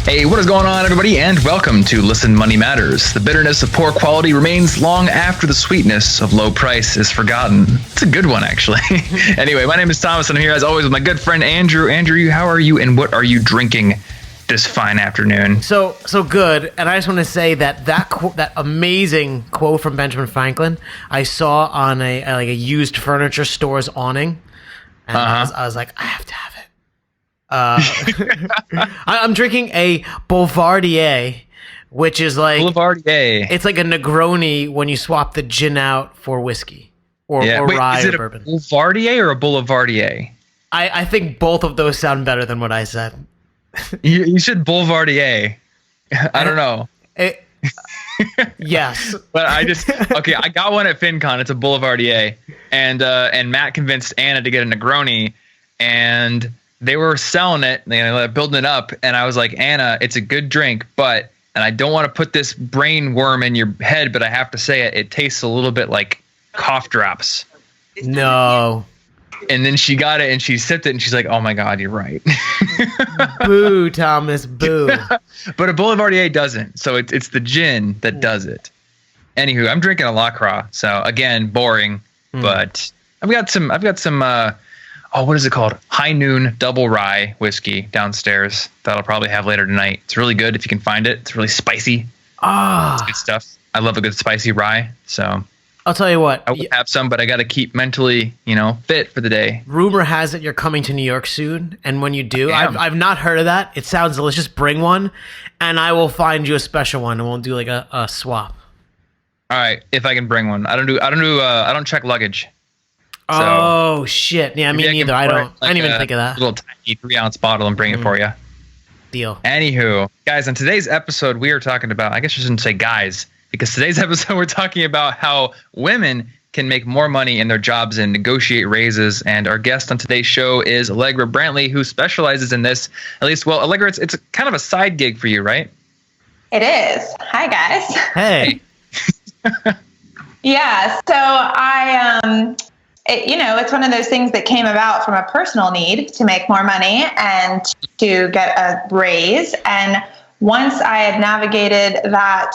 Hey, what is going on, everybody, and welcome to Listen Money Matters. The bitterness of poor quality remains long after the sweetness of low price is forgotten. It's a good one, actually. Anyway, my name is Thomas, and I'm here as always with my good friend Andrew. Andrew, how are you, and what are you drinking this fine afternoon? So good, and I just want to say that amazing quote from Benjamin Franklin I saw on a used furniture store's awning, and I was like, I have to have it. I'm drinking a Boulevardier, which is like Boulevardier. It's like a Negroni when you swap the gin out for whiskey or rye or bourbon. Is it a Boulevardier or a Boulevardier? I think both of those sound better than what I said. You said Boulevardier. I don't know. Yes, but I got one at FinCon. It's a Boulevardier, and Matt convinced Anna to get a Negroni, and they were selling it, they were building it up, and I was like, Anna, it's a good drink, and I don't want to put this brain worm in your head, but I have to say it tastes a little bit like cough drops. No. And then she got it, and she sipped it, and she's like, oh my God, you're right. Boo, Thomas, boo. But a Boulevardier doesn't, so it's the gin that does it. Anywho, I'm drinking a La Croix, so again, boring, but I've got some what is it called? High Noon Double Rye whiskey downstairs that I'll probably have later tonight. It's really good if you can find it. It's really spicy. It's good stuff. I love a good spicy rye. So I'll tell you what. I will have some, but I got to keep mentally, fit for the day. Rumor has it you're coming to New York soon, and when you do, I've not heard of that. It sounds delicious. Bring one, and I will find you a special one, and we'll do like a swap. All right, if I can bring one. I don't check luggage. So, oh shit! Yeah, me neither. I didn't even think of that. Little tiny 3-ounce bottle and bring it for you. Deal. Anywho, guys, on today's episode, we are talking about. I guess I shouldn't say guys, because today's episode we're talking about how women can make more money in their jobs and negotiate raises. And our guest on today's show is Allegra Brantly, who specializes in this. At least, well, Allegra, it's kind of a side gig for you, right? It is. Hi, guys. Hey. Yeah. So it's one of those things that came about from a personal need to make more money and to get a raise. And once I had navigated that,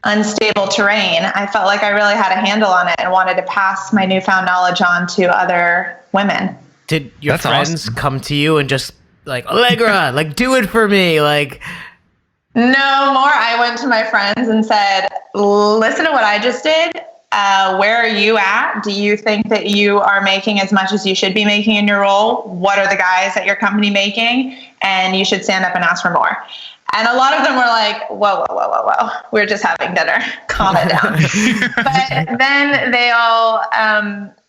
unstable terrain, I felt like I really had a handle on it and wanted to pass my newfound knowledge on to other women. Did your friends come to you and just like, Allegra, like, do it for me? Like, no more. I went to my friends and said, listen to what I just did. Where are you at? Do you think that you are making as much as you should be making in your role? What are the guys at your company making? And you should stand up and ask for more. And a lot of them were like, whoa. We're just having dinner. Calm it down. But then they all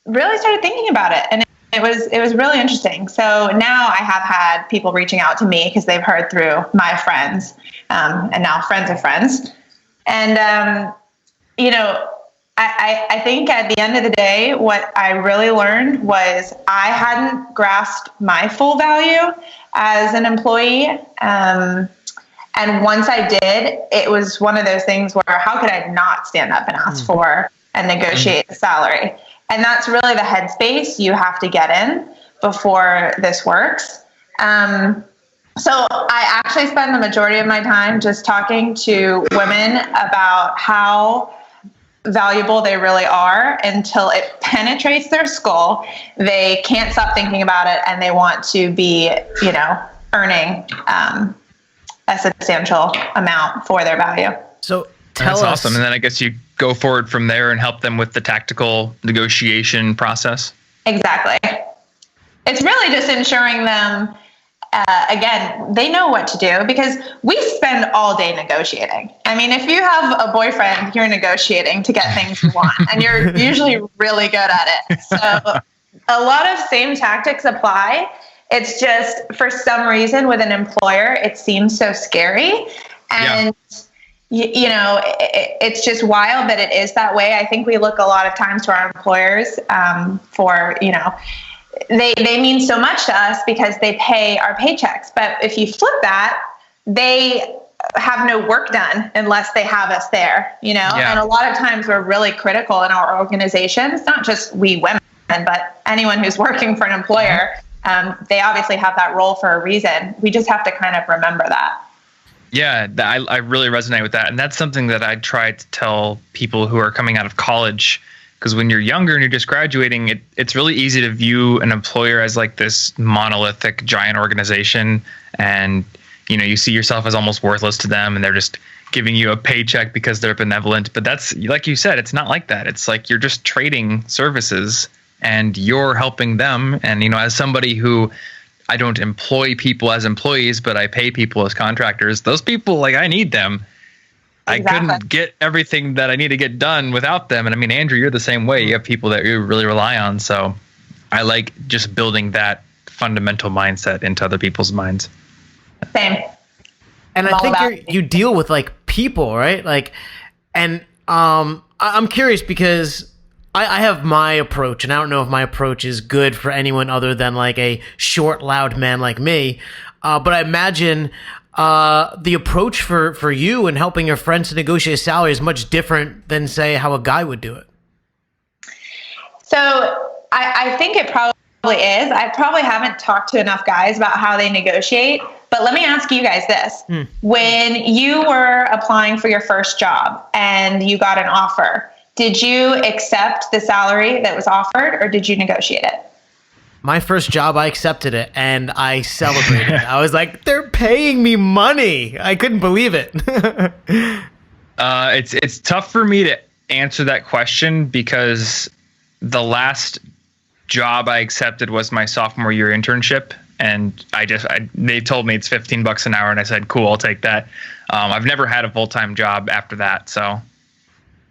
really started thinking about it. And it was really interesting. So now I have had people reaching out to me because they've heard through my friends and now friends of friends. And, I think at the end of the day, what I really learned was I hadn't grasped my full value as an employee. And once I did, it was one of those things where how could I not stand up and ask for and negotiate a salary? And that's really the headspace you have to get in before this works. So I actually spend the majority of my time just talking to women about how valuable they really are until it penetrates their skull. They can't stop thinking about it, and they want to be, earning a substantial amount for their value. So that's awesome. And then I guess you go forward from there and help them with the tactical negotiation process. Exactly. It's really just ensuring them, again, they know what to do because we spend all day negotiating. I mean, if you have a boyfriend, you're negotiating to get things you want, and you're usually really good at it. So a lot of same tactics apply. It's just for some reason with an employer, it seems so scary. And, it's just wild that it is that way. I think we look a lot of times to our employers for, they mean so much to us because they pay our paychecks. But if you flip that, they have no work done unless they have us there, And a lot of times we're really critical in our organizations, not just we women, but anyone who's working for an employer. They obviously have that role for a reason. We just have to kind of remember that. Yeah, I really resonate with that. And that's something that I try to tell people who are coming out of college, because when you're younger and you're just graduating, it's really easy to view an employer as like this monolithic giant organization. And, you see yourself as almost worthless to them, and they're just giving you a paycheck because they're benevolent. But that's, like you said, it's not like that. It's like you're just trading services and you're helping them. And, as somebody who, I don't employ people as employees, but I pay people as contractors. Those people, like, I need them. Exactly. I couldn't get everything that I need to get done without them. And I mean, Andrew, you're the same way. You have people that you really rely on. So I like just building that fundamental mindset into other people's minds. Same. And I think you deal with like people, right? Like, and I'm curious because I have my approach, and I don't know if my approach is good for anyone other than like a short, loud man like me. But I imagine the approach for you and helping your friends to negotiate a salary is much different than, say, how a guy would do it. So I think it probably is. I probably haven't talked to enough guys about how they negotiate. But let me ask you guys this. When you were applying for your first job and you got an offer, did you accept the salary that was offered, or did you negotiate it? My first job, I accepted it, and I celebrated. I was like, they're paying me money. I couldn't believe it. It's tough for me to answer that question, because the last job I accepted was my sophomore year internship. And they told me it's $15 an hour, and I said, cool, I'll take that. I've never had a full-time job after that, so.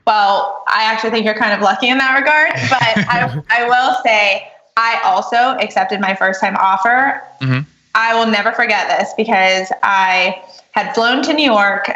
Well, I actually think you're kind of lucky in that regard, but I will say I also accepted my first time offer. Mm-hmm. I will never forget this, because I had flown to New York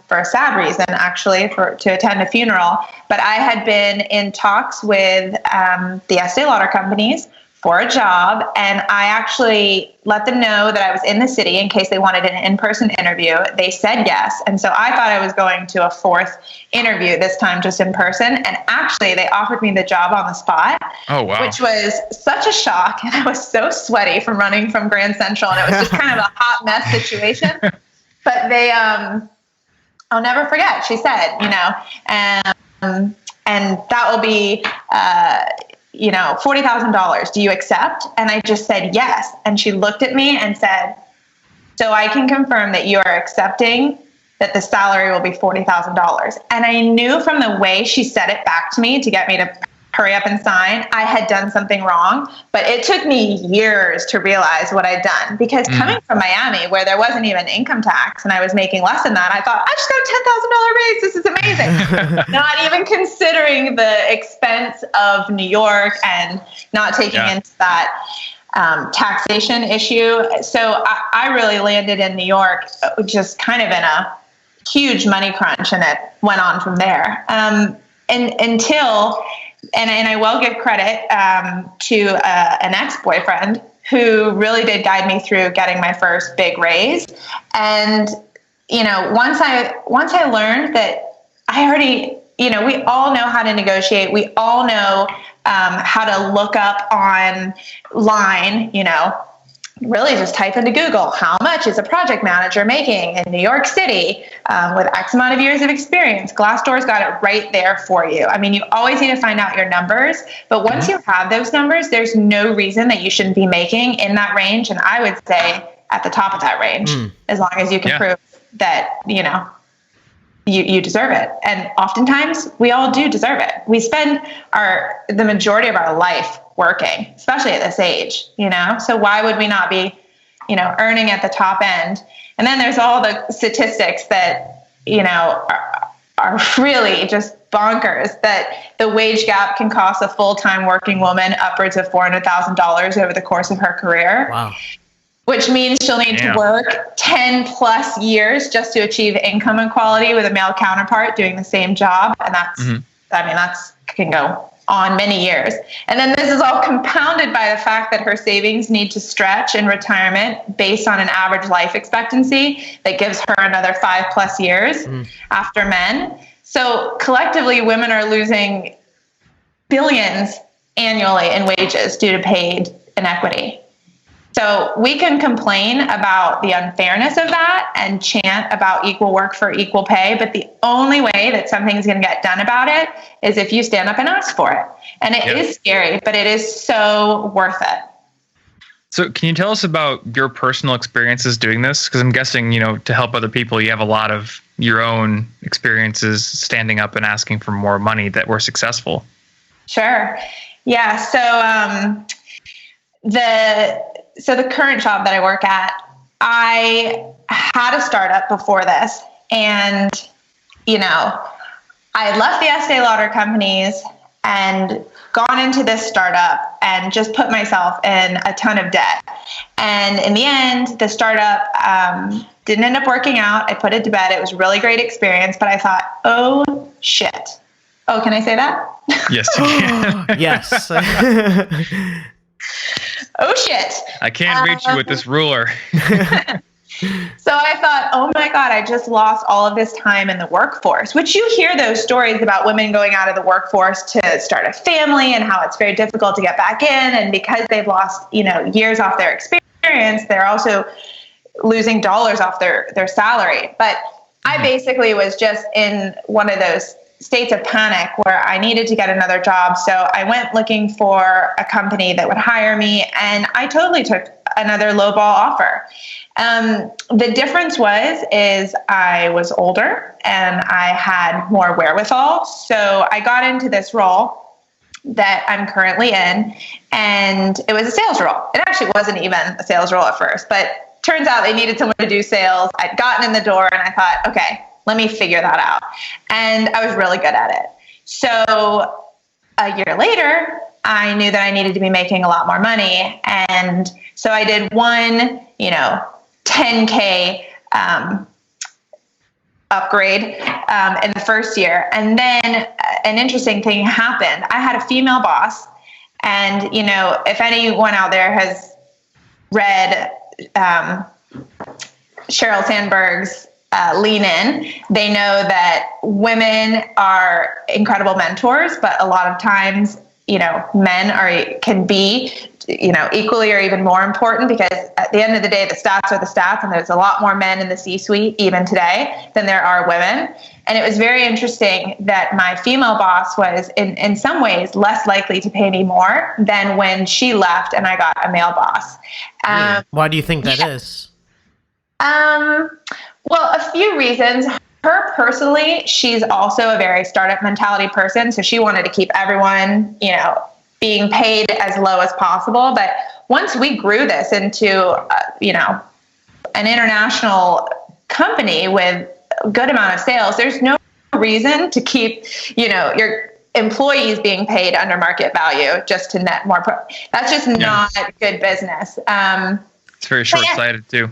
for a sad reason, actually, to attend a funeral. But I had been in talks with the Estee Lauder companies for a job, and I actually let them know that I was in the city in case they wanted an in-person interview. They said yes, and so I thought I was going to a fourth interview, this time just in person, and actually they offered me the job on the spot. Oh, wow. Which was such a shock, and I was so sweaty from running from Grand Central, and it was just kind of a hot mess situation. But they, I'll never forget, she said, and that will be, $40,000. Do you accept? And I just said yes. And she looked at me and said, so I can confirm that you are accepting that the salary will be $40,000. And I knew from the way she said it back to me to get me to hurry up and sign, I had done something wrong. But it took me years to realize what I'd done, because coming from Miami, where there wasn't even income tax and I was making less than that, I thought, I just got a $10,000 raise. This is amazing. Not even considering the expense of New York and not taking into that taxation issue. So I really landed in New York just kind of in a huge money crunch, and it went on from there. And I will give credit to an ex-boyfriend who really did guide me through getting my first big raise. And, once I learned that I already, we all know how to negotiate. We all know how to look up online, really just type into Google, how much is a project manager making in New York City with X amount of years of experience? Glassdoor's got it right there for you. I mean, you always need to find out your numbers, but once you have those numbers, there's no reason that you shouldn't be making in that range. And I would say at the top of that range, as long as you can prove that, you deserve it. And oftentimes we all do deserve it. We spend the majority of our life working, especially at this age, so why would we not be, earning at the top end? And then there's all the statistics that, are really just bonkers, that the wage gap can cost a full-time working woman upwards of $400,000 over the course of her career. Wow. Which means she'll need to work 10 plus years just to achieve income equality with a male counterpart doing the same job. And that's can go on many years. And then this is all compounded by the fact that her savings need to stretch in retirement based on an average life expectancy that gives her another 5+ years after men. So collectively, women are losing billions annually in wages due to paid inequity. So we can complain about the unfairness of that and chant about equal work for equal pay, but the only way that something's going to get done about it is if you stand up and ask for it. And it is scary, but it is so worth it. So can you tell us about your personal experiences doing this? Because I'm guessing, to help other people, you have a lot of your own experiences standing up and asking for more money that were successful. Sure. Yeah. So the current job that I work at, I had a startup before this, and I had left the Estee Lauder companies and gone into this startup and just put myself in a ton of debt. And in the end, the startup didn't end up working out. I put it to bed. It was a really great experience, but I thought, oh shit. Oh, can I say that? Yes, you can. Yes. Oh shit. I can't reach you with this ruler. So I thought, oh my God, I just lost all of this time in the workforce, which you hear those stories about women going out of the workforce to start a family and how it's very difficult to get back in. And because they've lost, years off their experience, they're also losing dollars off their salary. But I basically was just in one of those states of panic where I needed to get another job. So I went looking for a company that would hire me, and I totally took another lowball offer. The difference is I was older and I had more wherewithal. So I got into this role that I'm currently in, and it was a sales role. It actually wasn't even a sales role at first, but turns out they needed someone to do sales. I'd gotten in the door and I thought, okay, let me figure that out. And I was really good at it. So a year later, I knew that I needed to be making a lot more money. And so I did one, $10K upgrade in the first year. And then an interesting thing happened. I had a female boss. And, if anyone out there has read Sheryl Sandberg's Lean In, they know that women are incredible mentors, but a lot of times, men can be, equally or even more important, because at the end of the day, the stats are the stats, and there's a lot more men in the C-suite even today than there are women. And it was very interesting that my female boss was in some ways less likely to pay me more than when she left and I got a male boss. Why do you think that is? Well, a few reasons. Her personally, she's also a very startup mentality person. So she wanted to keep everyone, being paid as low as possible. But once we grew this into, an international company with a good amount of sales, there's no reason to keep, your employees being paid under market value just to net more. That's just not good business. It's very short-sighted too.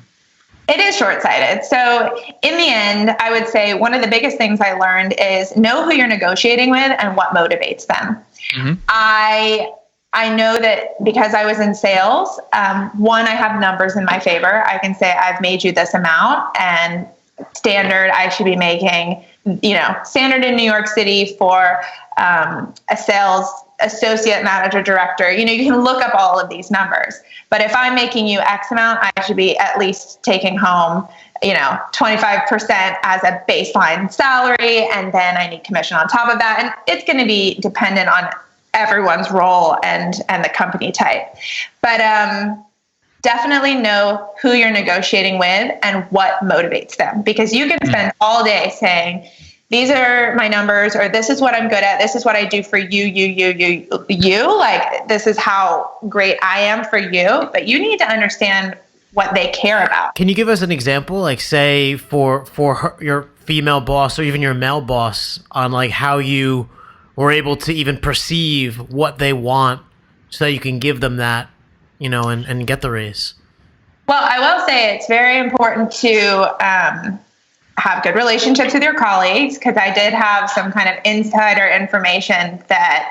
It is short-sighted. So in the end, I would say one of the biggest things I learned is know who you're negotiating with and what motivates them. Mm-hmm. I know that because I was in sales, one, I have numbers in my favor. I can say I've made you this amount, and standard I should be making, standard in New York City for a sales associate manager director. You can look up all of these numbers. But if I'm making you X amount, I should be at least taking home, 25% as a baseline salary. And then I need commission on top of that. And it's going to be dependent on everyone's role and the company type. But definitely know who you're negotiating with and what motivates them. Because you can spend all day saying, these are my numbers, or this is what I'm good at. This is what I do for you. Like, this is how great I am for you. But you need to understand what they care about. Can you give us an example, like say for your female boss or even your male boss, on like how you were able to even perceive what they want so that you can give them that, and get the raise? Well, I will say it's very important to have good relationships with your colleagues, because I did have some kind of insider information that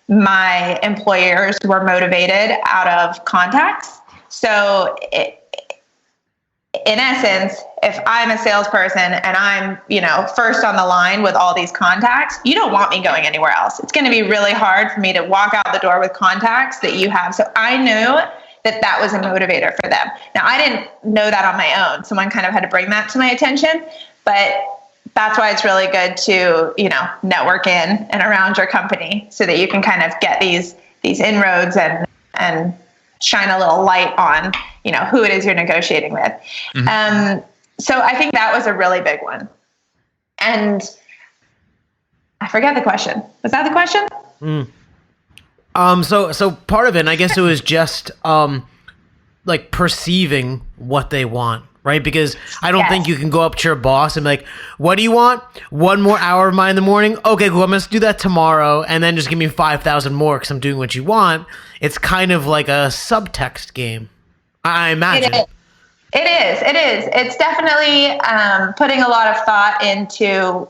my employers were motivated out of contacts. So in essence, if I'm a salesperson and I'm, first on the line with all these contacts, you don't want me going anywhere else. It's going to be really hard for me to walk out the door with contacts that you have. So I knew that was a motivator for them. Now, I didn't know that on my own. Someone kind of had to bring that to my attention, but that's why it's really good to, network in and around your company so that you can kind of get these inroads and shine a little light on, who it is you're negotiating with. Mm-hmm. So I think that was a really big one. And I forget the question. Was that the question? So part of it, and I guess it was just like perceiving what they want, right? Because I don't think you can go up to your boss and be like, what do you want? 1 more hour of mine in the morning? Okay, cool. I'm going to do that tomorrow. And then just give me 5,000 more because I'm doing what you want. It's kind of like a subtext game, I imagine. It is. It's definitely putting a lot of thought into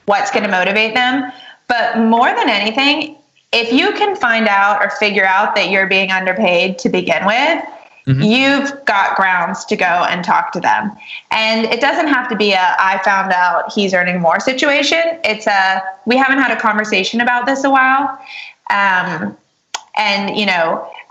what's going to motivate them. But more than anything, if you can find out or figure out that you're being underpaid to begin with, mm-hmm. you've got grounds to go and talk to them. And it doesn't have to be I found out he's earning more situation. It's we haven't had a conversation about this a while.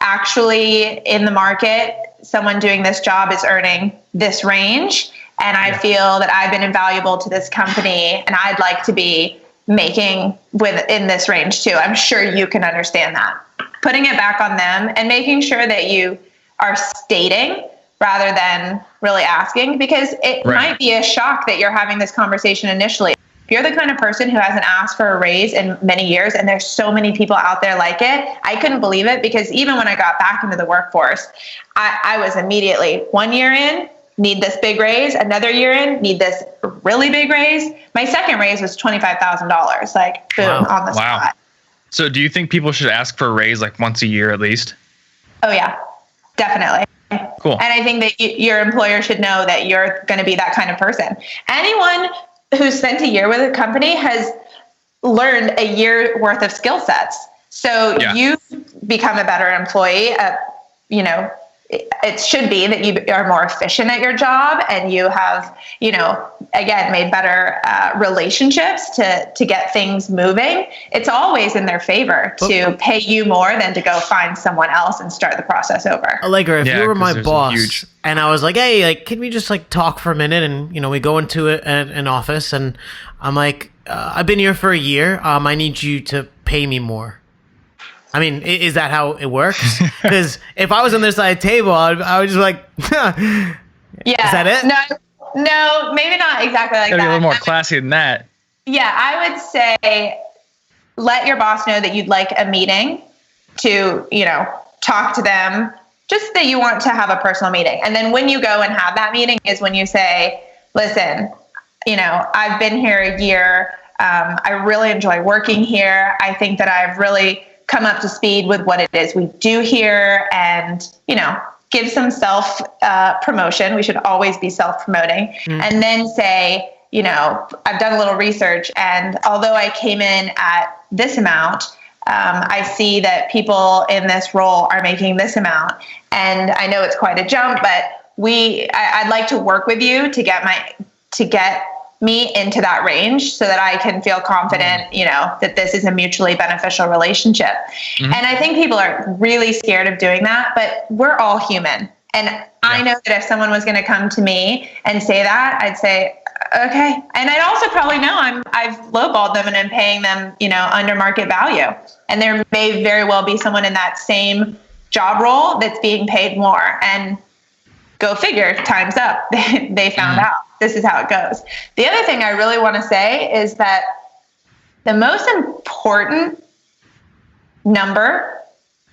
Actually in the market, someone doing this job is earning this range. And I feel that I've been invaluable to this company and I'd like to be making within this range too. I'm sure you can understand that. Putting it back on them and making sure that you are stating rather than really asking, because it might be a shock that you're having this conversation initially. If you're the kind of person who hasn't asked for a raise in many years, and there's so many people out there like it, I couldn't believe it, because even when I got back into the workforce, I was immediately 1 year in, need this big raise, another year in, need this really big raise. My second raise was $25,000, like boom, on the spot. So do you think people should ask for a raise like once a year at least? Oh yeah, definitely. Cool. And I think that your employer should know that you're going to be that kind of person. Anyone who's spent a year with a company has learned a year worth of skill sets. So you become a better employee. It should be that you are more efficient at your job and you have, again, made better relationships to get things moving. It's always in their favor to pay you more than to go find someone else and start the process over. Allegra, if you were my boss and I was like, hey, like, can we just like talk for a minute? And, we go into an office and I'm like, I've been here for a year. I need you to pay me more. I mean, is that how it works? Because if I was on this side of the table, I would just like, is that it? No, maybe not exactly like that. Be a little more classy than that. Yeah, I would say let your boss know that you'd like a meeting to, talk to them, just that you want to have a personal meeting. And then when you go and have that meeting is when you say, listen, I've been here a year. I really enjoy working here. I think that I've really come up to speed with what it is we do here, and, give some self promotion. We should always be self-promoting. And then say, I've done a little research, and although I came in at this amount, I see that people in this role are making this amount. And I know it's quite a jump, but I'd like to work with you to get me into that range so that I can feel confident, that this is a mutually beneficial relationship. Mm-hmm. And I think people are really scared of doing that, but we're all human. And I know that if someone was going to come to me and say that, I'd say, okay. And I'd also probably know I've lowballed them and I'm paying them, under market value. And there may very well be someone in that same job role that's being paid more, and go figure, time's up. They found out. This is how it goes. The other thing I really want to say is that the most important number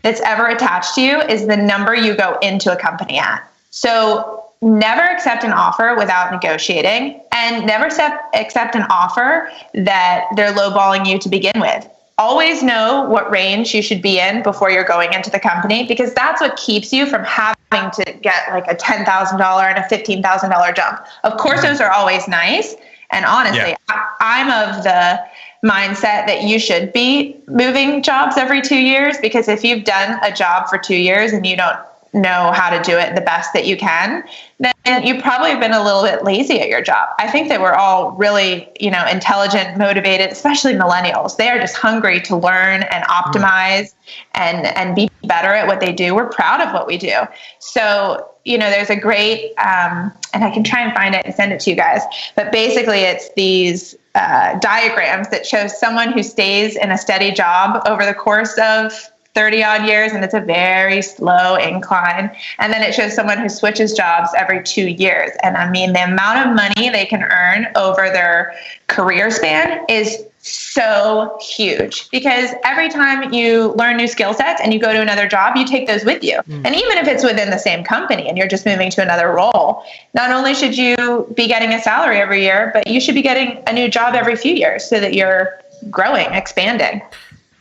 that's ever attached to you is the number you go into a company at. So never accept an offer without negotiating, and never accept an offer that they're lowballing you to begin with. Always know what range you should be in before you're going into the company, because that's what keeps you from having to get like a $10,000 and a $15,000 jump. Of course, those are always nice. And honestly, I'm of the mindset that you should be moving jobs every 2 years, because if you've done a job for 2 years and you don't know how to do it the best that you can, then And you probably have been a little bit lazy at your job. I think that we're all really, intelligent, motivated, especially millennials. They are just hungry to learn and optimize and be better at what they do. We're proud of what we do. So, there's a great, and I can try and find it and send it to you guys, but basically it's these diagrams that show someone who stays in a steady job over the course of 30 odd years, and it's a very slow incline. And then it shows someone who switches jobs every 2 years. And I mean, the amount of money they can earn over their career span is so huge, because every time you learn new skill sets and you go to another job, you take those with you. And even if it's within the same company and you're just moving to another role, not only should you be getting a salary every year, but you should be getting a new job every few years so that you're growing, expanding.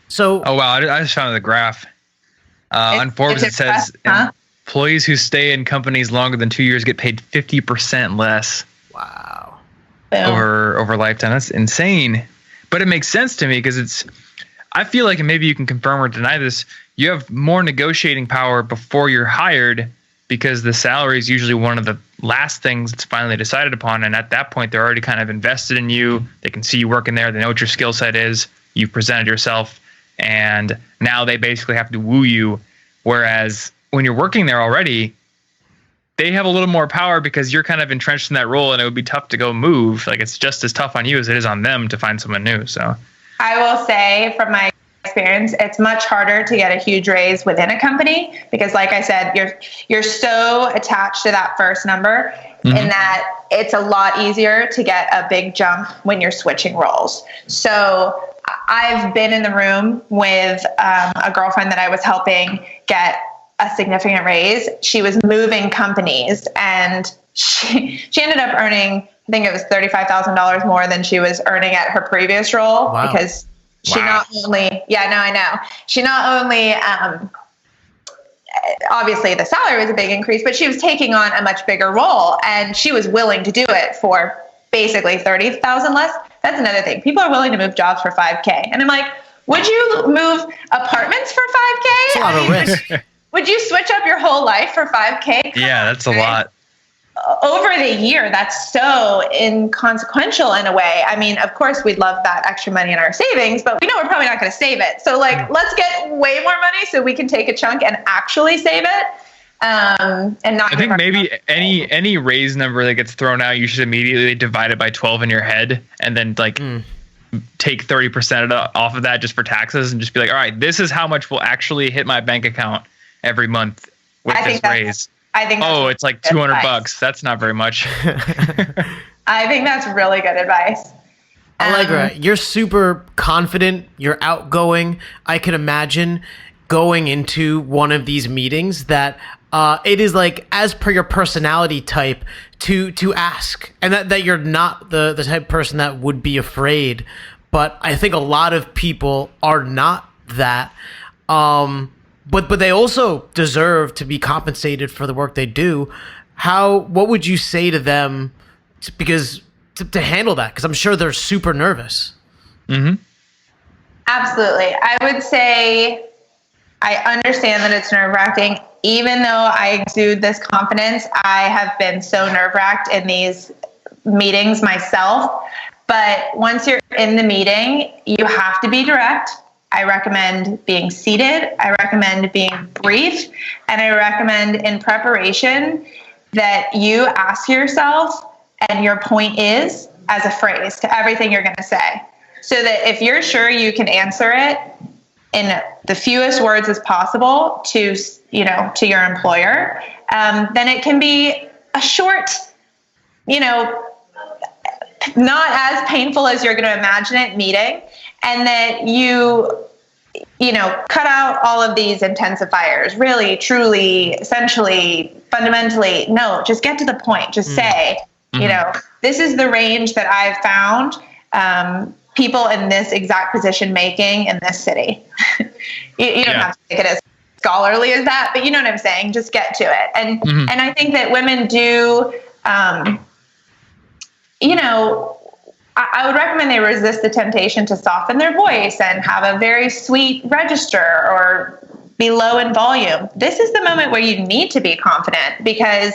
So, oh wow, I just found the graph. On Forbes, it says employees who stay in companies longer than 2 years get paid 50% less. Wow. Over lifetime. That's insane. But it makes sense to me because I feel like, and maybe you can confirm or deny this, you have more negotiating power before you're hired, because the salary is usually one of the last things that's finally decided upon. And at that point, they're already kind of invested in you. They can see you working there. They know what your skill set is. You've presented yourself. And now they basically have to woo you. Whereas when you're working there already, they have a little more power because you're kind of entrenched in that role, and it would be tough to go move. Like, it's just as tough on you as it is on them to find someone new. So I will say, from my experience, it's much harder to get a huge raise within a company because, like I said, you're so attached to that first number, in that it's a lot easier to get a big jump when you're switching roles. So I've been in the room with a girlfriend that I was helping get a significant raise. She was moving companies, and she ended up earning, I think it was $35,000 more than she was earning at her previous role. Wow. Because she not only, she not only, obviously the salary was a big increase, but she was taking on a much bigger role, and she was willing to do it for basically 30,000 less. That's another thing. People are willing to move jobs for $5K. And I'm like, would you move apartments for $5K? It's a lot of risk. Would you switch up your whole life for $5K? Yeah, that's a lot. Over the year, that's so inconsequential in a way. I mean, of course, we'd love that extra money in our savings, but we know we're probably not going to save it. So, let's get way more money so we can take a chunk and actually save it. And not. I think maybe any raise number that gets thrown out, you should immediately divide it by 12 in your head, and then take 30% off of that just for taxes, and just be like, all right, this is how much will actually hit my bank account every month with this raise. I think. It's like $200. That's not very much. I think that's really good advice. Allegra, you're super confident. You're outgoing. I can imagine going into one of these meetings that it is like as per your personality type to ask, and that you're not the type of person that would be afraid. But I think a lot of people are not that. But they also deserve to be compensated for the work they do. What would you say to them to handle that? Because I'm sure they're super nervous. Mm-hmm. Absolutely. I would say I understand that it's nerve-wracking. Even though I exude this confidence, I have been so nerve-wracked in these meetings myself. But once you're in the meeting, you have to be direct. I recommend being seated. I recommend being brief. And I recommend in preparation that you ask yourself, and your point is, as a phrase to everything you're going to say. So that if you're sure you can answer it in the fewest words as possible to your employer, then it can be a short, not as painful as you're going to imagine it meeting, and that you cut out all of these intensifiers, really, truly, essentially, fundamentally. No, just get to the point. Just say, this is the range that I've found people in this exact position making in this city. you don't have to make it as scholarly as that, but you know what I'm saying? Just get to it. And and I think that women do, I would recommend they resist the temptation to soften their voice and have a very sweet register or be low in volume. This is the moment where you need to be confident, because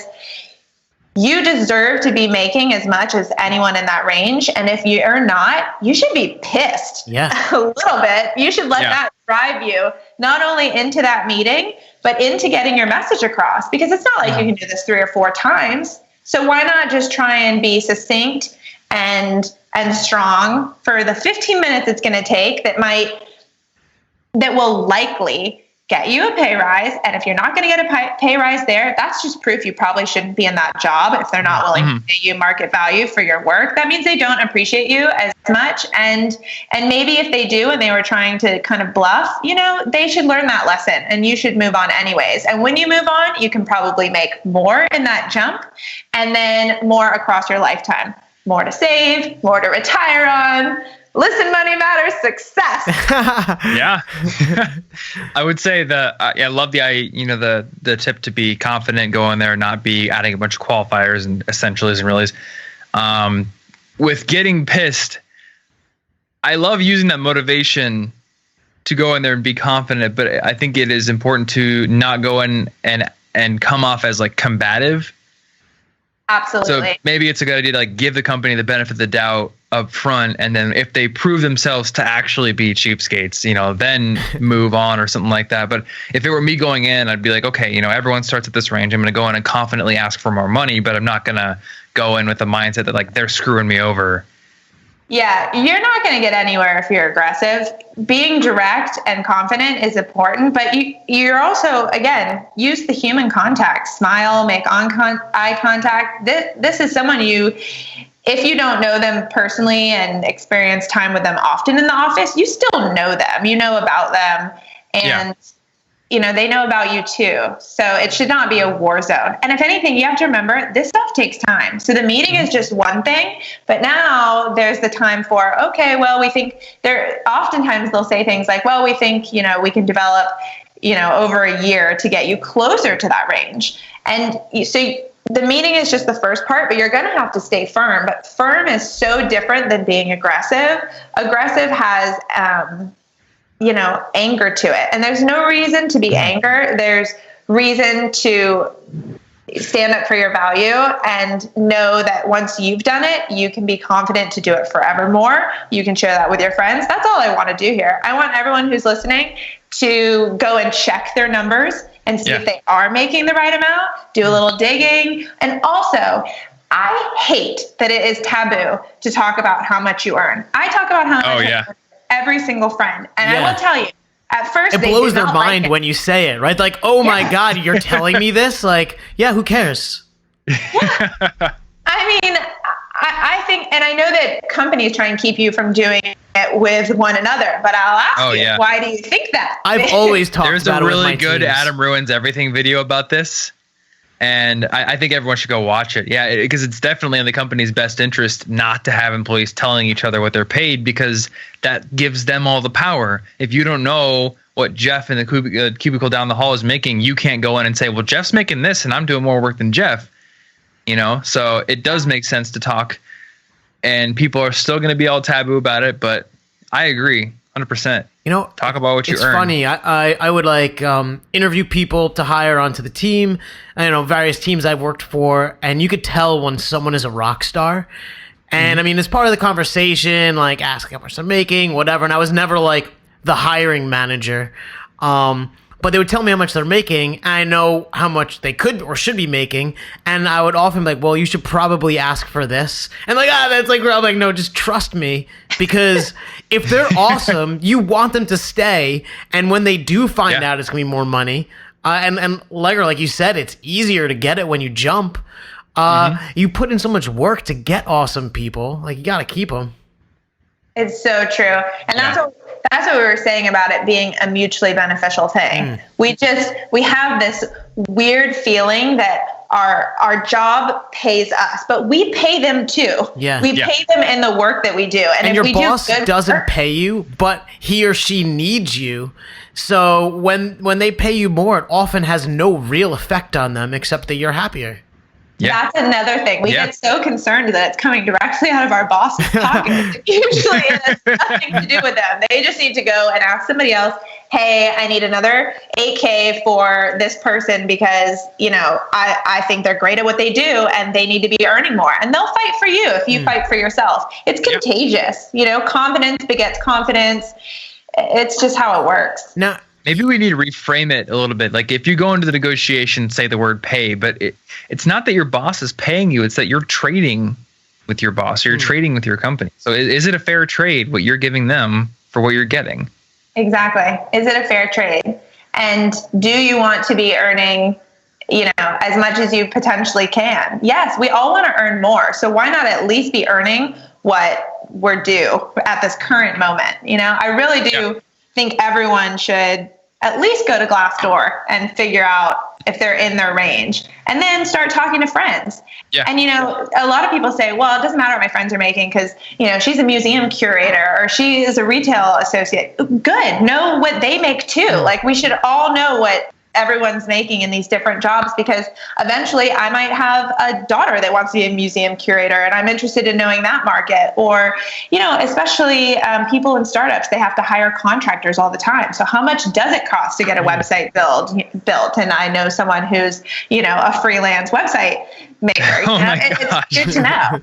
you deserve to be making as much as anyone in that range. And if you're not, you should be pissed a little bit. You should let that drive you not only into that meeting, but into getting your message across, because it's not like you can do this 3 or 4 times. So why not just try and be succinct and strong for the 15 minutes it's going to take that will likely get you a pay rise. And if you're not going to get a pay rise there, that's just proof you probably shouldn't be in that job. If they're not willing to pay you market value for your work, that means they don't appreciate you as much. And maybe if they do and they were trying to kind of bluff, they should learn that lesson and you should move on anyways. And when you move on, you can probably make more in that jump and then more across your lifetime. More to save, more to retire on. Listen, money matters, success. Yeah. I would say that I love the tip to be confident, go in there and not be adding a bunch of qualifiers and essentials and reallys. With getting pissed, I love using that motivation to go in there and be confident, but I think it is important to not go in and come off as like combative. Absolutely. So maybe it's a good idea to like give the company the benefit of the doubt up front, and then if they prove themselves to actually be cheapskates, then move on or something like that. But if it were me going in, I'd be like, okay, everyone starts at this range. I'm going to go in and confidently ask for more money, but I'm not going to go in with the mindset that like they're screwing me over. Yeah, you're not going to get anywhere if you're aggressive. Being direct and confident is important, but you're also, again, use the human contact. Smile, make eye contact. This is someone if you don't know them personally and experience time with them often in the office, you still know them. You know about them, and they know about you too. So it should not be a war zone. And if anything, you have to remember this stuff takes time. So the meeting is just one thing, but now there's the time for, okay, well, we think oftentimes they'll say things like, well, we think, we can develop, over a year to get you closer to that range. And so the meeting is just the first part, but you're going to have to stay firm. But firm is so different than being aggressive. Aggressive has, anger to it. And there's no reason to be angry. There's reason to stand up for your value and know that once you've done it, you can be confident to do it forevermore. You can share that with your friends. That's all I want to do here. I want everyone who's listening to go and check their numbers and see if they are making the right amount, do a little digging. And also, I hate that it is taboo to talk about how much you earn. I talk about how much I earn every single friend. And I will tell you, at first, it blows their mind when you say it, right? Like, oh my God, you're telling me this? Like, yeah, who cares? Yeah. I mean, I think, and I know that companies try and keep you from doing it with one another, but I'll ask you, why do you think that? I've always talked about it. There's a really good Adam Ruins Everything video about this. And I think everyone should go watch it. Yeah, because it's definitely in the company's best interest not to have employees telling each other what they're paid, because that gives them all the power. If you don't know what Jeff in the cubicle down the hall is making, you can't go in and say, well, Jeff's making this and I'm doing more work than Jeff. So it does make sense to talk. And people are still going to be all taboo about it, but I agree 100%. Talk about what you earn. It's funny. I would interview people to hire onto the team. Various teams I've worked for, and you could tell when someone is a rock star. And I mean, as part of the conversation, like asking how much they're making, whatever. And I was never like the hiring manager. But they would tell me how much they're making, and I know how much they could or should be making, and I would often be like, well, you should probably ask for this. And that's like, I'm like, no, just trust me, because if they're awesome, you want them to stay, and when they do find out it's going to be more money, and Allegra, like you said, it's easier to get it when you jump. You put in so much work to get awesome people, like you got to keep them. It's so true. And that's what we were saying about it being a mutually beneficial thing. We have this weird feeling that our job pays us, but we pay them too. Yeah. We pay them in the work that we do. And if your we boss do good doesn't work, pay you, but he or she needs you. So when they pay you more, it often has no real effect on them except that you're happier. Yeah. That's another thing. We get so concerned that it's coming directly out of our boss's pocket. Usually it has nothing to do with them. They just need to go and ask somebody else, hey, I need another 8K for this person because, I think they're great at what they do and they need to be earning more. And they'll fight for you if you fight for yourself. It's contagious. Confidence begets confidence. It's just how it works. Now, maybe we need to reframe it a little bit. Like if you go into the negotiation, say the word pay, but it's not that your boss is paying you. It's that you're trading with your boss or you're trading with your company. So is it a fair trade what you're giving them for what you're getting? Exactly. Is it a fair trade? And do you want to be earning, as much as you potentially can? Yes, we all want to earn more. So why not at least be earning what we're due at this current moment? I really do think everyone should at least go to Glassdoor and figure out if they're in their range and then start talking to friends. Yeah. And, a lot of people say, well, it doesn't matter what my friends are making because, she's a museum curator or she is a retail associate. Good. Know what they make too. Like we should all know what everyone's making in these different jobs because eventually I might have a daughter that wants to be a museum curator and I'm interested in knowing that market. Or, especially people in startups, they have to hire contractors all the time. So how much does it cost to get a website built? And I know someone who's, a freelance website maker. It's good to know.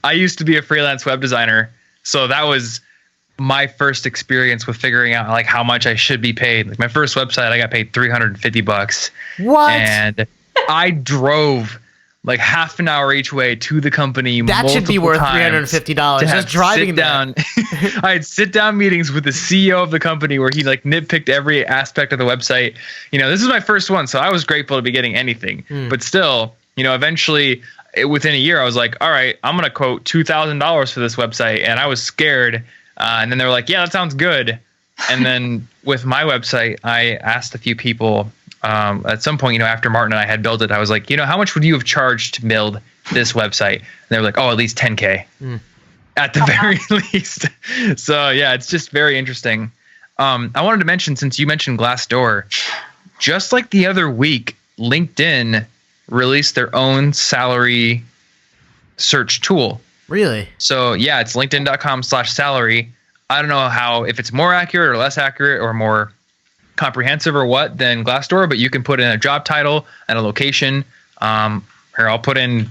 I used to be a freelance web designer. So that was my first experience with figuring out like how much I should be paid. Like my first website, I got paid $350. What? And I drove like half an hour each way to the company. That should be worth $350. Just driving down. I had sit down meetings with the CEO of the company where he like nitpicked every aspect of the website. This is my first one, so I was grateful to be getting anything. But still, eventually within a year, I was like, all right, I'm gonna quote $2,000 for this website, and I was scared. And then they were like, yeah, that sounds good. And then with my website, I asked a few people at some point, after Martin and I had built it, I was like, how much would you have charged to build this website? And they were like, oh, at least 10K at the very least. So yeah, it's just very interesting. I wanted to mention, since you mentioned Glassdoor, just like the other week, LinkedIn released their own salary search tool. Really? So yeah, it's linkedin.com/salary. I don't know if it's more accurate or less accurate or more comprehensive or what than Glassdoor, but you can put in a job title and a location. Here, I'll put in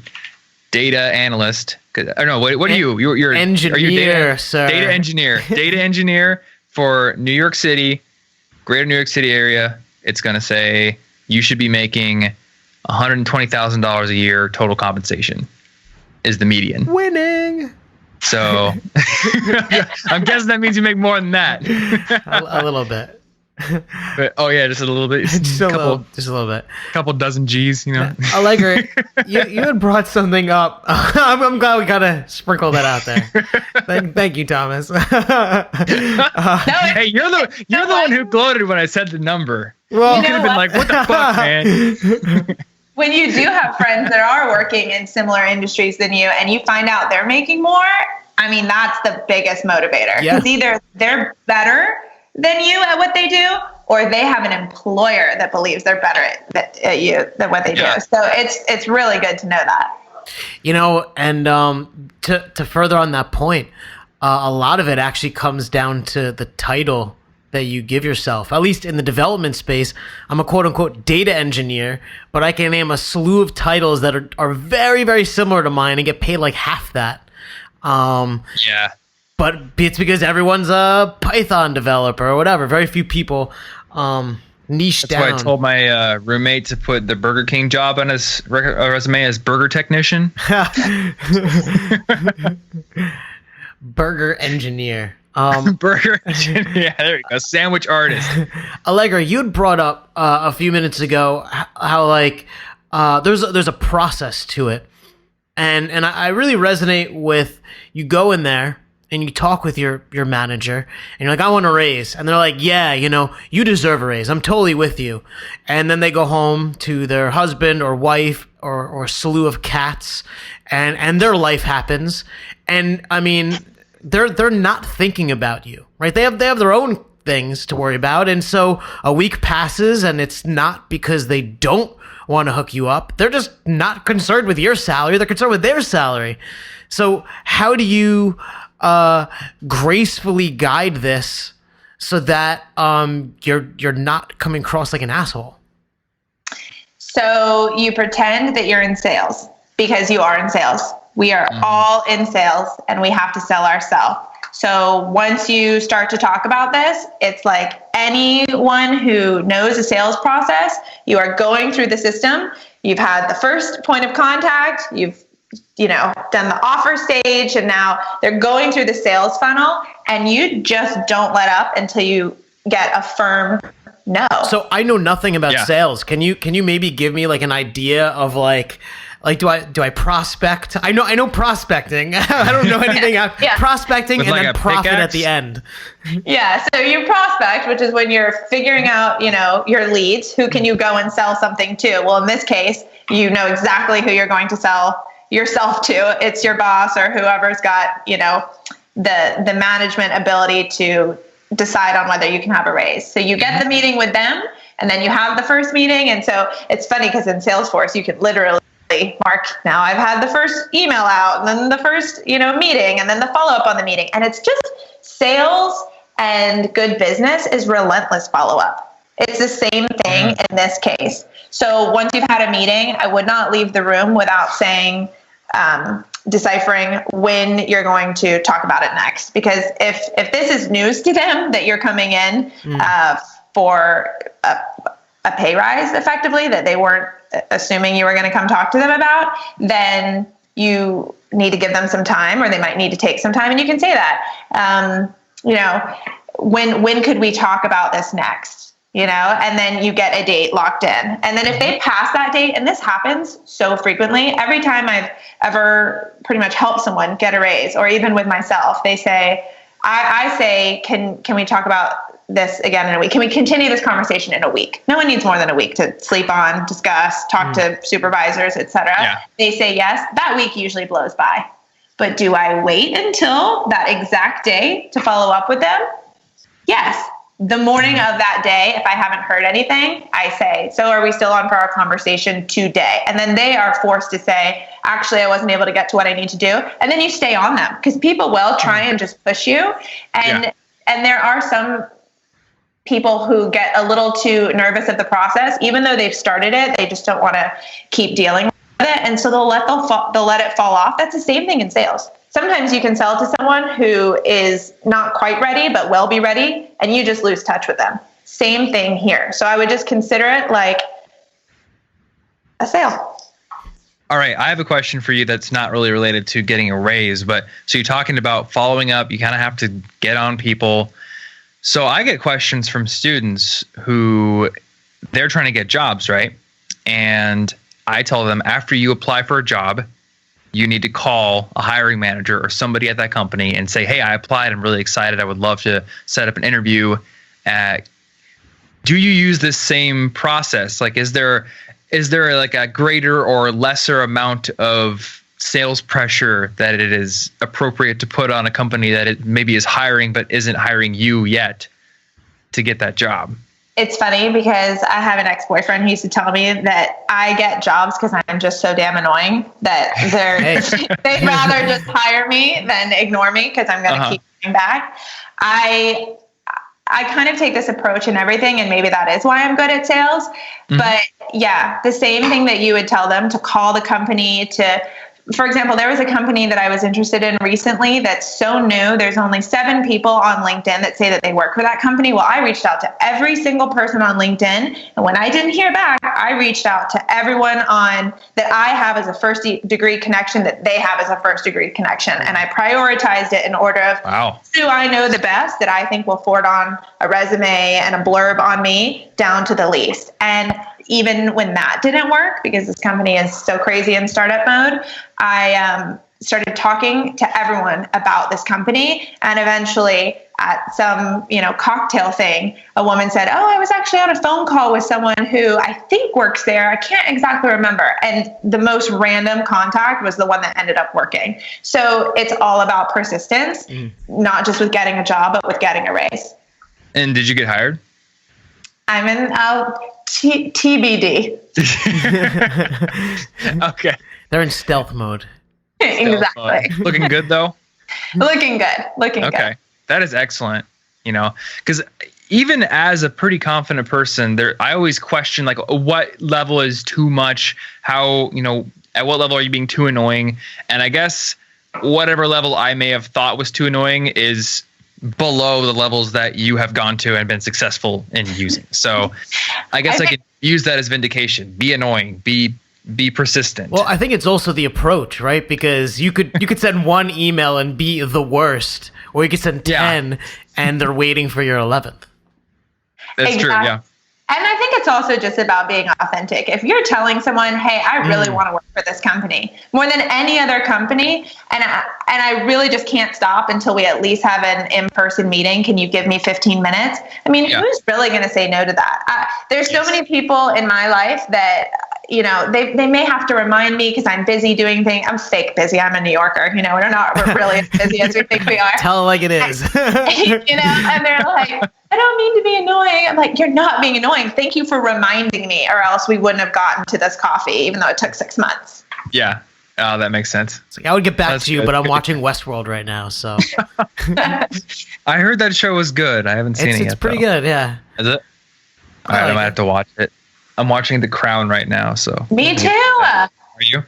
data analyst. I don't know. What are you? You're engineer, are you data, sir. Data engineer. Data engineer for New York City, greater New York City area. It's going to say you should be making $120,000 a year total compensation. Is the median. Winning. So I'm guessing that means you make more than that. a little bit. But, just a little bit. Just a little bit. Couple dozen G's, Allegra, you had brought something up. I'm glad we gotta sprinkle that out there. Thank you, Thomas. Hey, you're the one who gloated when I said the number. Well, you could have been like, "What the fuck, man?" When you do have friends that are working in similar industries than you and you find out they're making more, I mean, that's the biggest motivator. Because either they're better than you at what they do, or they have an employer that believes they're better at you than what they do. So it's really good to know that. And to further on that point, a lot of it actually comes down to the title that you give yourself. At least in the development space, I'm a quote-unquote data engineer, but I can name a slew of titles that are very, very similar to mine and get paid like half that. But it's because everyone's a Python developer or whatever. Very few people niche down. That's why I told my roommate to put the Burger King job on his resume as burger technician. Burger engineer. Burger engineer. Yeah, there you go. Sandwich artist. Allegra, you had brought up a few minutes ago how like there's a process to it, and I really resonate with you go in there and you talk with your manager and you're like, I want a raise. And they're like, yeah, you deserve a raise. I'm totally with you. And then they go home to their husband or wife or slew of cats and their life happens. And I mean, they're not thinking about you, right? They have their own things to worry about. And so a week passes and it's not because they don't want to hook you up. They're just not concerned with your salary. They're concerned with their salary. So how do you gracefully guide this so that you're not coming across like an asshole? So you pretend that you're in sales because you are in sales. We are all in sales and we have to sell ourselves. So once you start to talk about this, it's like anyone who knows the sales process, you are going through the system. You've had the first point of contact, you've done the offer stage, and now they're going through the sales funnel, and you just don't let up until you get a firm no. So I know nothing about sales. Can you maybe give me like an idea of like do I prospect? I know prospecting. I don't know anything. Prospecting with and then profit at the end. Yeah. So you prospect, which is when you're figuring out, your leads. Who can you go and sell something to? Well, in this case, you know exactly who you're going to sell yourself to. It's your boss or whoever's got, the management ability to decide on whether you can have a raise. So you get the meeting with them, and then you have the first meeting. And so it's funny because in Salesforce, you can literally mark, now I've had the first email out, and then the first, meeting, and then the follow-up on the meeting. And it's just sales and good business is relentless follow-up. It's the same thing in this case. So once you've had a meeting, I would not leave the room without saying, deciphering when you're going to talk about it next. Because if this is news to them that you're coming in for a pay rise, effectively, that they weren't assuming you were going to come talk to them about, then you need to give them some time, or they might need to take some time. And you can say that, when could we talk about this next? And then you get a date locked in. And then if they pass that date, and this happens so frequently, every time I've ever pretty much helped someone get a raise, or even with myself, they say, I say, can we talk about this again in a week? Can we continue this conversation in a week? No one needs more than a week to sleep on, discuss, talk to supervisors, etc. Yeah. They say yes. That week usually blows by. But do I wait until that exact day to follow up with them? Yes. The morning of that day, if I haven't heard anything, I say, so are we still on for our conversation today? And then they are forced to say, actually, I wasn't able to get to what I need to do. And then you stay on them, because people will try and just push you. And there are some people who get a little too nervous of the process. Even though they've started it, they just don't want to keep dealing with it. And so they'll let it fall off. That's the same thing in sales. Sometimes you can sell to someone who is not quite ready, but will be ready, and you just lose touch with them. Same thing here. So I would just consider it like a sale. All right. I have a question for you that's not really related to getting a raise, but so you're talking about following up. You kind of have to get on people. So I get questions from students who they're trying to get jobs, right? And I tell them, after you apply for a job, you need to call a hiring manager or somebody at that company and say, hey, I applied. I'm really excited. I would love to set up an interview. Do you use this same process? Like, is there like a greater or lesser amount of sales pressure that it is appropriate to put on a company that it maybe is hiring but isn't hiring you yet to get that job? It's funny because I have an ex-boyfriend who used to tell me that I get jobs because I'm just so damn annoying that they'd rather just hire me than ignore me because I'm going to keep coming back. I kind of take this approach in everything, and maybe that is why I'm good at sales. But yeah, the same thing that you would tell them to call the company to. For example, there was a company that I was interested in recently that's so new. There's only 7 people on LinkedIn that say that they work for that company. Well, I reached out to every single person on LinkedIn. And when I didn't hear back, I reached out to everyone on that I have as a first degree connection that they have as a first degree connection. And I prioritized it in order of who I know the best that I think will forward on a resume and a blurb on me down to the least. And even when that didn't work, because this company is so crazy in startup mode, I started talking to everyone about this company. And eventually at some, cocktail thing, a woman said, oh, I was actually on a phone call with someone who I think works there. I can't exactly remember. And the most random contact was the one that ended up working. So it's all about persistence, not just with getting a job, but with getting a raise. And did you get hired? I'm in TBD. Okay. They're in stealth mode. Exactly. Looking good though. Looking good. Looking Okay. good. That is excellent. Because even as a pretty confident person, I always question like what level is too much, how, at what level are you being too annoying? And I guess whatever level I may have thought was too annoying is below the levels that you have gone to and been successful in using. So I guess I could use that as vindication. Be annoying, be persistent. Well, I think it's also the approach, right? Because you could send one email and be the worst, or you could send 10 and they're waiting for your 11th. That's true, yeah. And I think it's also just about being authentic. If you're telling someone, hey, I really want to work for this company more than any other company, and I really just can't stop until we at least have an in-person meeting. Can you give me 15 minutes? I mean, who's really going to say no to that? There's so many people in my life that, they may have to remind me because I'm busy doing things. I'm fake busy. I'm a New Yorker. We're not really as busy as we think we are. Tell it like it is. And they're like, I don't mean to be annoying. I'm like, you're not being annoying. Thank you for reminding me, or else we wouldn't have gotten to this coffee, even though it took 6 months. Yeah. Oh, that makes sense. It's like, I would get back to you, but I'm watching Westworld right now, so. I heard that show was good. I haven't seen it yet. It's pretty good, yeah. Is it? All right, I might have to watch it. I'm watching The Crown right now, so. Me too. Are you?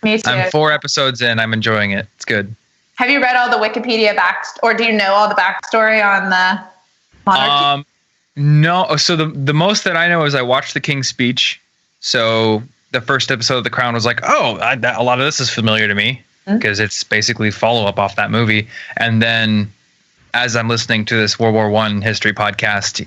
Me too. I'm 4 episodes in. I'm enjoying it. It's good. Have you read all the Wikipedia or do you know all the backstory on the monarchy? No. So the most that I know is I watched The King's Speech. So the first episode of The Crown was like, a lot of this is familiar to me because it's basically follow-up off that movie. And then as I'm listening to this World War I history podcast,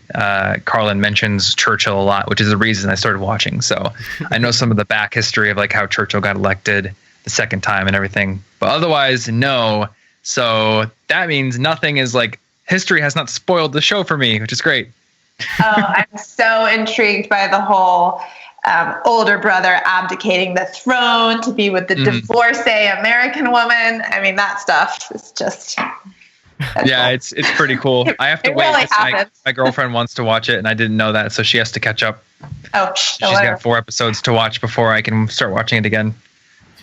Carlin mentions Churchill a lot, which is the reason I started watching. So I know some of the back history of like how Churchill got elected the second time and everything. But otherwise, no. So that means nothing is like history has not spoiled the show for me, which is great. I'm so intrigued by the whole older brother abdicating the throne to be with the divorcee American woman. I mean, that stuff is just... Yeah, it's pretty cool. I have to wait. Really my girlfriend wants to watch it, and I didn't know that, so she has to catch up. Oh, she's got 4 episodes to watch before I can start watching it again.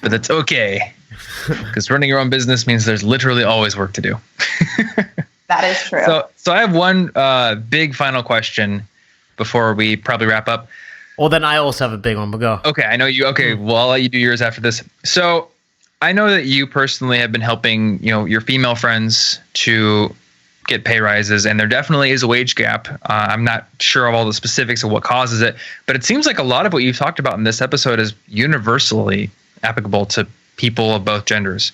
But that's okay, because running your own business means there's literally always work to do. That is true. So I have one big final question before we probably wrap up. Well, then I also have a big one, but go. Okay, I know you. Okay, well, I'll let you do yours after this. So I know that you personally have been helping, your female friends to get pay rises, and there definitely is a wage gap. I'm not sure of all the specifics of what causes it, but it seems like a lot of what you've talked about in this episode is universally applicable to people of both genders,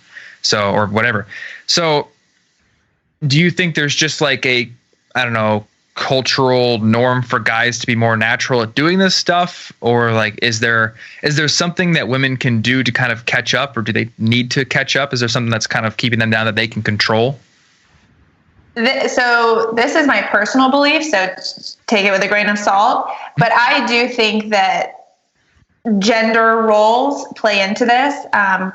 or whatever. So do you think there's just like a, I don't know, cultural norm for guys to be more natural at doing this stuff, or like is there something that women can do to kind of catch up, or do they need to catch up? Is there something that's kind of keeping them down that they can control? So this is my personal belief, so take it with a grain of salt, but I do think that gender roles play into this.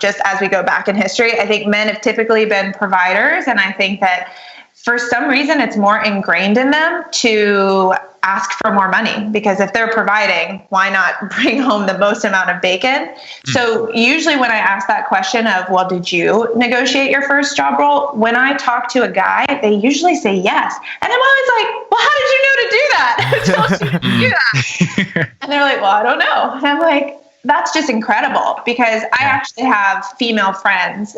Just as we go back in history, I think men have typically been providers, and I think that for some reason, it's more ingrained in them to ask for more money, because if they're providing, why not bring home the most amount of bacon? So usually when I ask that question of, well, did you negotiate your first job role? When I talk to a guy, they usually say yes. And I'm always like, well, how did you know to do that? Who told you to do that? And they're like, well, I don't know. And I'm like, that's just incredible, because I actually have female friends,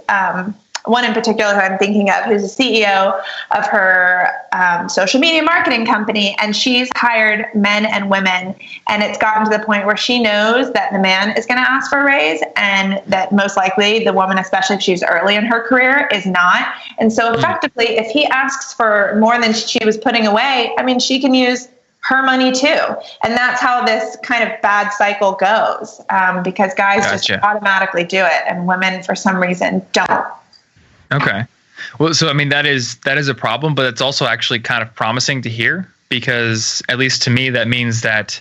one in particular who I'm thinking of, who's the CEO of her social media marketing company, and she's hired men and women, and it's gotten to the point where she knows that the man is going to ask for a raise, and that most likely the woman, especially if she's early in her career, is not. And so effectively, if he asks for more than she was putting away, I mean, she can use her money too. And that's how this kind of bad cycle goes, because guys just automatically do it, and women for some reason don't. Okay. Well, so I mean, that is a problem, but it's also actually kind of promising to hear, because at least to me, that means that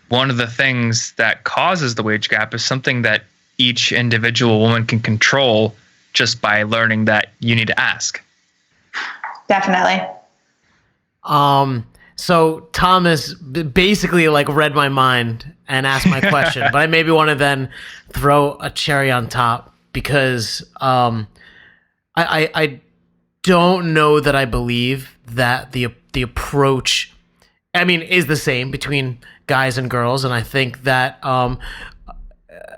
one of the things that causes the wage gap is something that each individual woman can control just by learning that you need to ask. Definitely. So Thomas basically like read my mind and asked my question, but I maybe want to then throw a cherry on top because I don't know that I believe that the approach, I mean, is the same between guys and girls, and I think that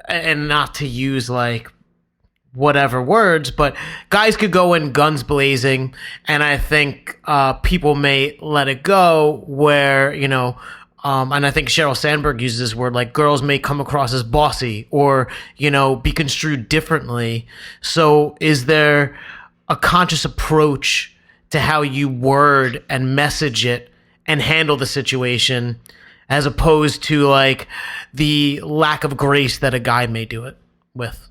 and not to use like whatever words, but guys could go in guns blazing, and I think people may let it go where, you know, and I think Sheryl Sandberg uses this word, like girls may come across as bossy or, you know, be construed differently. So is there a conscious approach to how you word and message it and handle the situation as opposed to like the lack of grace that a guy may do it with?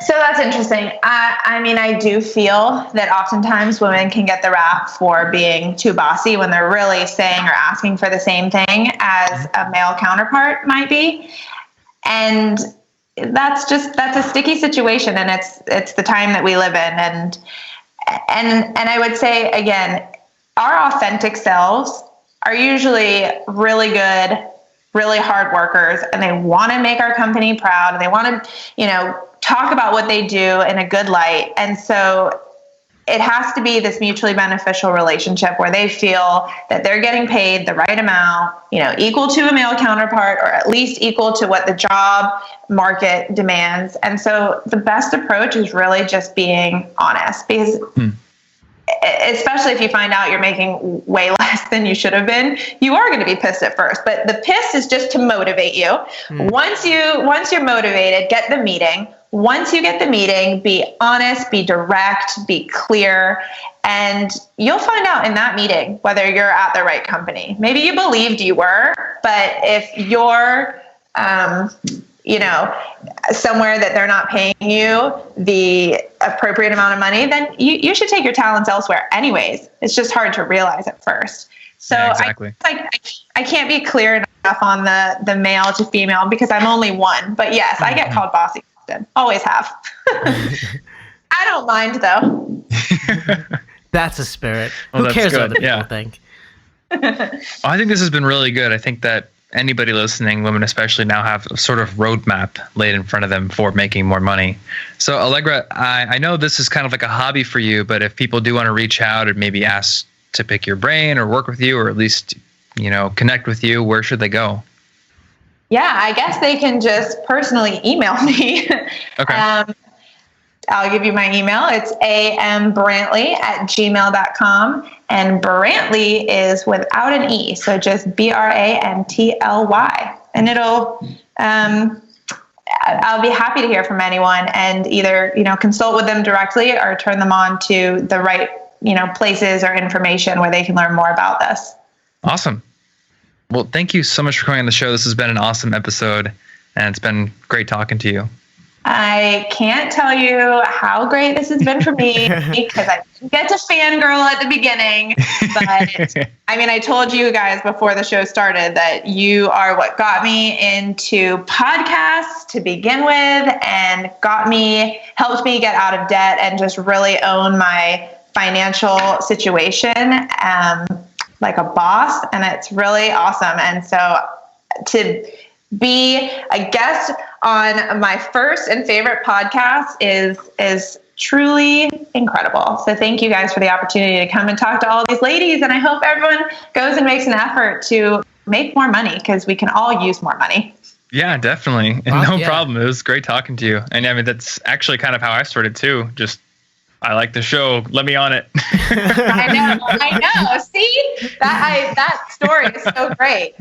So that's interesting. I mean, I do feel that oftentimes women can get the rap for being too bossy when they're really saying or asking for the same thing as a male counterpart might be. And that's a sticky situation, and it's the time that we live in. And I would say, again, our authentic selves are usually really good, really hard workers, and they want to make our company proud, and they want to, you know, talk about what they do in a good light. And so it has to be this mutually beneficial relationship where they feel that they're getting paid the right amount, you know, equal to a male counterpart, or at least equal to what the job market demands. And so the best approach is really just being honest, because especially if you find out you're making way less than you should have been, you are going to be pissed at first. But the piss is just to motivate you. Once you're motivated, get the meeting. Once you get the meeting, be honest, be direct, be clear, and you'll find out in that meeting whether you're at the right company. Maybe you believed you were, but if you're, you know, somewhere that they're not paying you the appropriate amount of money, then you should take your talents elsewhere anyways. It's just hard to realize at first. So yeah, exactly. I can't be clear enough on the male to female because I'm only one. But yes, I get called bossy often. Always have. I don't mind though. That's a spirit. Who cares what other people think? I think this has been really good. I think that anybody listening, women especially, now have a sort of roadmap laid in front of them for making more money. So Allegra, I know this is kind of like a hobby for you, but if people do want to reach out and maybe ask to pick your brain or work with you, or at least, you know, connect with you, where should they go? Yeah, I guess they can just personally email me. Okay. I'll give you my email. It's ambrantley@gmail.com. And Brantly is without an E. So just BRANTLY. And it'll, I'll be happy to hear from anyone and either, you know, consult with them directly or turn them on to the right, you know, places or information where they can learn more about this. Awesome. Well, thank you so much for coming on the show. This has been an awesome episode, and it's been great talking to you. I can't tell you how great this has been for me because I didn't get to fangirl at the beginning. But I mean, I told you guys before the show started that you are what got me into podcasts to begin with and helped me get out of debt and just really own my financial situation like a boss. And it's really awesome. And so to be a guest on my first and favorite podcast is truly incredible. So thank you guys for the opportunity to come and talk to all these ladies. And I hope everyone goes and makes an effort to make more money because we can all use more money. Yeah, definitely. And no problem. It was great talking to you. And I mean, that's actually kind of how I started too. Just, I like the show. Let me on it. I know. See, that story is so great.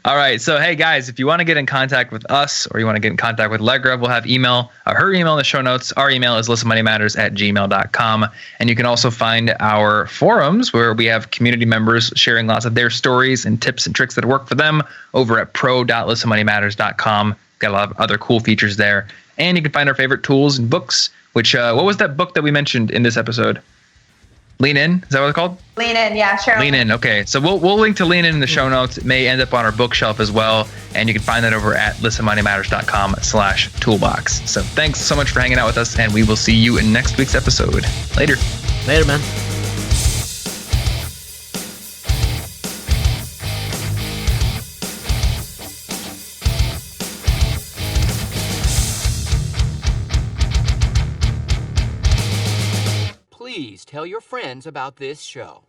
All right. So, hey, guys, if you want to get in contact with us or you want to get in contact with Allegra, we'll have her email in the show notes. Our email is listenmoneymatters@gmail.com. And you can also find our forums where we have community members sharing lots of their stories and tips and tricks that work for them over at pro.listenmoneymatters.com. Got a lot of other cool features there. And you can find our favorite tools and books, which, what was that book that we mentioned in this episode? Lean In? Is that what it's called? Lean In, yeah, sure. Lean In, okay. So we'll link to Lean In the show notes. It may end up on our bookshelf as well. And you can find that over at listenmoneymatters.com/toolbox. So thanks so much for hanging out with us, and we will see you in next week's episode. Later. Later, man. tell your friends about this show.